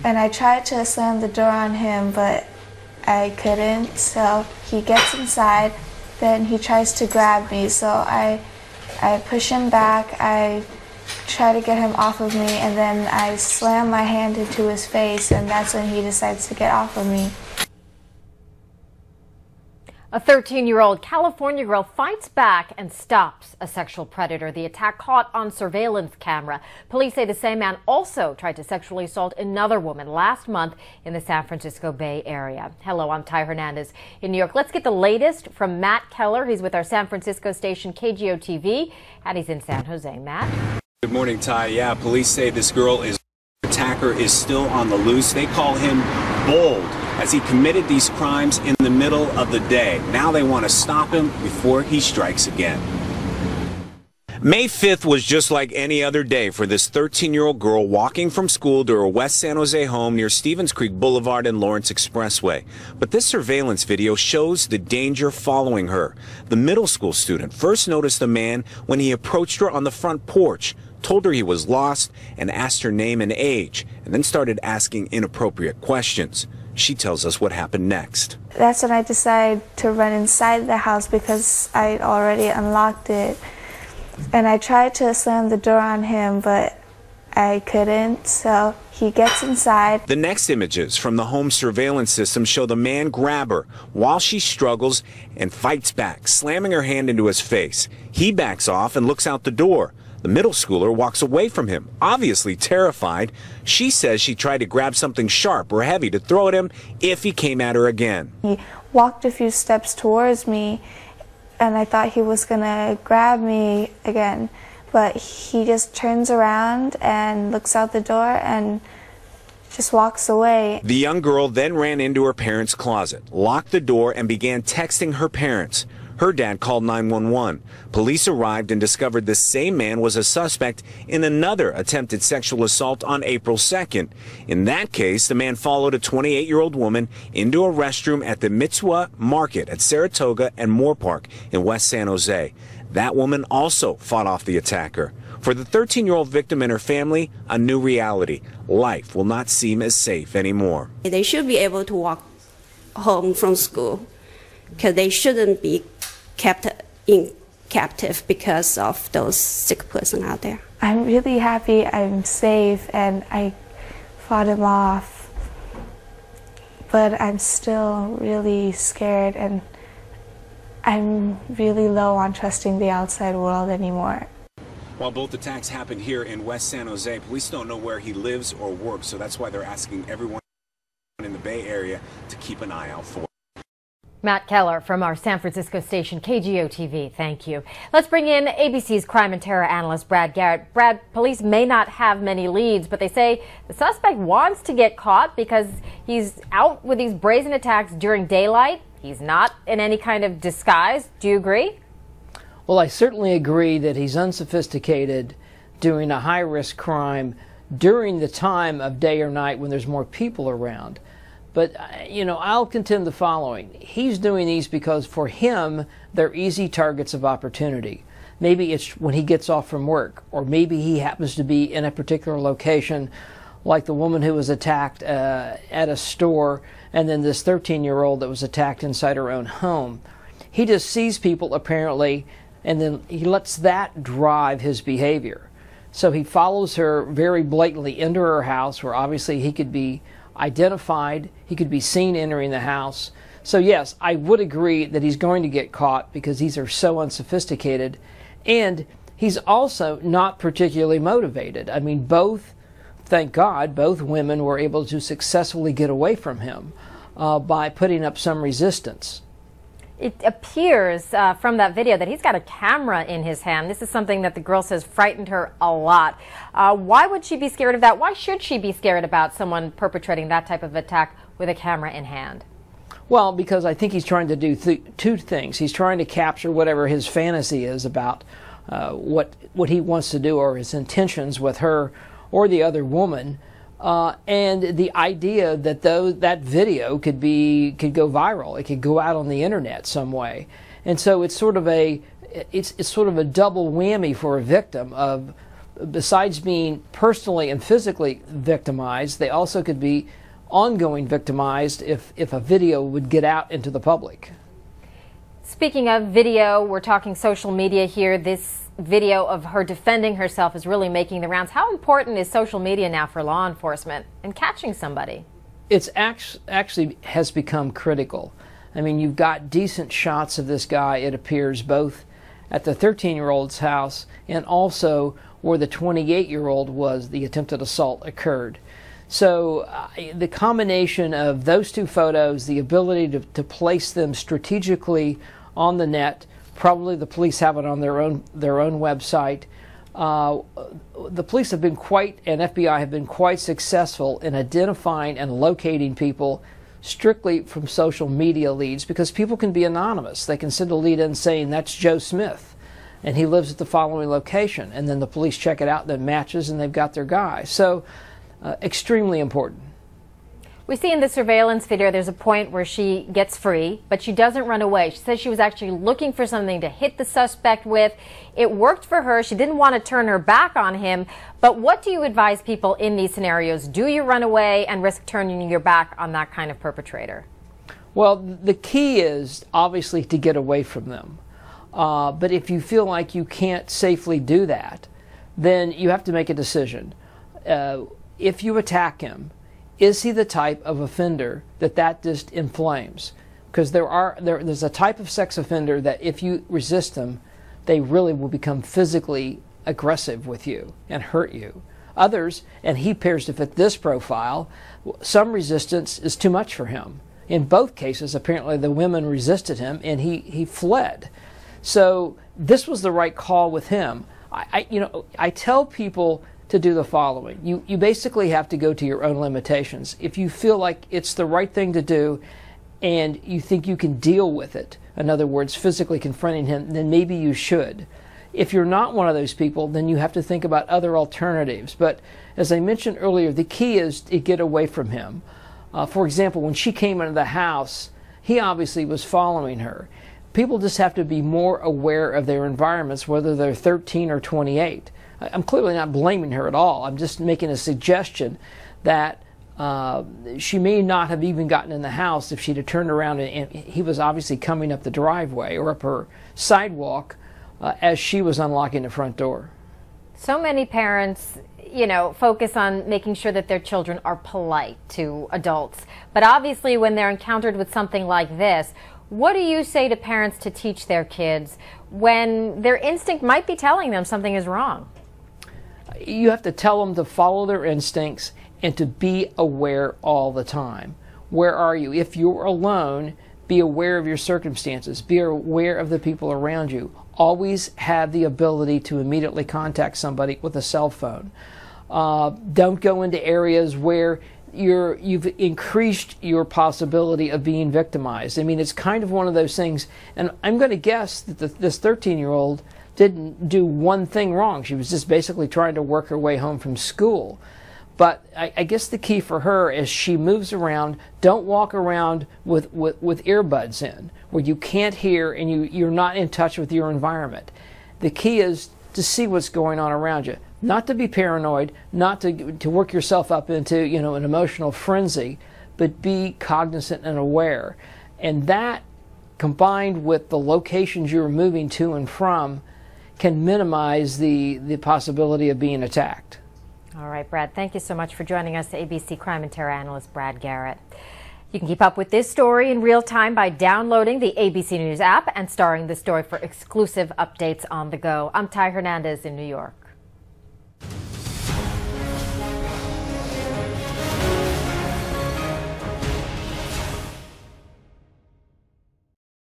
And I tried to slam the door on him, but I couldn't. So he gets inside, then he tries to grab me. So I push him back, I try to get him off of me, and then I slam my hand into his face, and that's when he decides to get off of me. A 13-year-old California girl fights back and stops a sexual predator. The attack caught on surveillance camera. Police say the same man also tried to sexually assault another woman last month in the San Francisco Bay Area. Hello, I'm Ty Hernandez in New York. Let's get the latest from Matt Keller. He's with our San Francisco station KGO-TV, and he's in San Jose. Matt? Good morning, Ty. Yeah, police say this attacker is still on the loose. They call him bold, as he committed these crimes in the middle of the day. Now they want to stop him before he strikes again. May 5th was just like any other day for this 13-year-old girl walking from school to her West San Jose home near Stevens Creek Boulevard and Lawrence Expressway. But this surveillance video shows the danger following her. The middle school student first noticed the man when he approached her on the front porch, told her he was lost, and asked her name and age, and then started asking inappropriate questions. She tells us what happened next. That's when I decided to run inside the house because I already unlocked it. And I tried to slam the door on him, but I couldn't, so he gets inside. The next images from the home surveillance system show the man grab her while she struggles and fights back, slamming her hand into his face. He backs off and looks out the door. The middle schooler walks away from him, obviously terrified. She says she tried to grab something sharp or heavy to throw at him if he came at her again. He walked a few steps towards me, and I thought he was going to grab me again. But he just turns around and looks out the door and just walks away. The young girl then ran into her parents' closet, locked the door, and began texting her parents. Her dad called 911. Police arrived and discovered the same man was a suspect in another attempted sexual assault on April 2nd. In that case, the man followed a 28-year-old woman into a restroom at the Mitzwa Market at Saratoga and Moore Park in West San Jose. That woman also fought off the attacker. For the 13-year-old victim and her family, a new reality. Life will not seem as safe anymore. They should be able to walk home from school because they shouldn't be kept in captive because of those sick person out there. I'm really happy I'm safe and I fought him off, but I'm still really scared and I'm really low on trusting the outside world anymore. While both attacks happened here in West San Jose, police don't know where he lives or works, so that's why they're asking everyone in the Bay Area to keep an eye out for. Matt Keller from our San Francisco station KGO-TV. Thank you. Let's bring in ABC's crime and terror analyst Brad Garrett. Brad, police may not have many leads, but they say the suspect wants to get caught because he's out with these brazen attacks during daylight. He's not in any kind of disguise. Do you agree? Well, I certainly agree that he's unsophisticated, doing a high-risk crime during the time of day or night when there's more people around. But, you know, I'll contend the following. He's doing these because for him, they're easy targets of opportunity. Maybe it's when he gets off from work, or maybe he happens to be in a particular location, like the woman who was attacked at a store, and then this 13-year-old that was attacked inside her own home. He just sees people, apparently, and then he lets that drive his behavior. So he follows her very blatantly into her house, where obviously he could be identified, he could be seen entering the house. So yes, I would agree that he's going to get caught because these are so unsophisticated, and he's also not particularly motivated. I mean, thank God, both women were able to successfully get away from him by putting up some resistance. It appears from that video that he's got a camera in his hand. This is something that the girl says frightened her a lot. Why would she be scared of that? Why should she be scared about someone perpetrating that type of attack with a camera in hand? Well, because I think he's trying to do two things. He's trying to capture whatever his fantasy is about what he wants to do, or his intentions with her or the other woman. And the idea that that video could go viral, it could go out on the internet some way, and so it's sort of a double whammy for a victim of besides being personally and physically victimized, they also could be ongoing victimized if a video would get out into the public. Speaking of video, we're talking social media here. This video of her defending herself is really making the rounds. How important is social media now for law enforcement in catching somebody? It's actually has become critical. I mean, you've got decent shots of this guy, it appears, both at the 13-year-old's house and also where the 28-year-old was, the attempted assault occurred. So the combination of those two photos, the ability to place them strategically on the net, probably the police have it on their own website. The police have been and FBI have been quite successful in identifying and locating people strictly from social media leads, because people can be anonymous. They can send a lead in saying that's Joe Smith and he lives at the following location, and then the police check it out and it matches and they've got their guy. So extremely important. We see in the surveillance video there's a point where she gets free, but she doesn't run away. She says she was actually looking for something to hit the suspect with. It worked for her. She didn't want to turn her back on him. But what do you advise people in these scenarios? Do you run away and risk turning your back on that kind of perpetrator? Well, the key is obviously to get away from them. But if you feel like you can't safely do that, then you have to make a decision. If you attack him, is he the type of offender that just inflames? Because there's a type of sex offender that if you resist them, they really will become physically aggressive with you and hurt you. Others, and he appears to fit this profile, some resistance is too much for him. In both cases, apparently the women resisted him and he fled. So this was the right call with him. I tell people to do the following. You basically have to go to your own limitations. If you feel like it's the right thing to do and you think you can deal with it, in other words, physically confronting him, then maybe you should. If you're not one of those people, then you have to think about other alternatives. But as I mentioned earlier, the key is to get away from him. For example, when she came into the house, he obviously was following her. People just have to be more aware of their environments, whether they're 13 or 28. I'm clearly not blaming her at all. I'm just making a suggestion that she may not have even gotten in the house if she'd have turned around and he was obviously coming up the driveway or up her sidewalk as she was unlocking the front door. So many parents, focus on making sure that their children are polite to adults. But obviously when they're encountered with something like this, what do you say to parents to teach their kids when their instinct might be telling them something is wrong? You have to tell them to follow their instincts and to be aware all the time. Where are you? If you're alone, be aware of your circumstances. Be aware of the people around you. Always have the ability to immediately contact somebody with a cell phone. Don't go into areas where you've increased your possibility of being victimized. I mean, it's kind of one of those things, and I'm going to guess that this 13-year-old didn't do one thing wrong. She was just basically trying to work her way home from school. But I guess the key for her is she moves around, don't walk around with earbuds in, where you can't hear and you're not in touch with your environment. The key is to see what's going on around you. Not to be paranoid, not to work yourself up into an emotional frenzy, but be cognizant and aware. And that, combined with the locations you're moving to and from, can minimize the possibility of being attacked. All right, Brad, thank you so much for joining us, ABC crime and terror analyst Brad Garrett. You can keep up with this story in real time by downloading the ABC News app and starring the story for exclusive updates on the go. I'm Ty Hernandez in New York.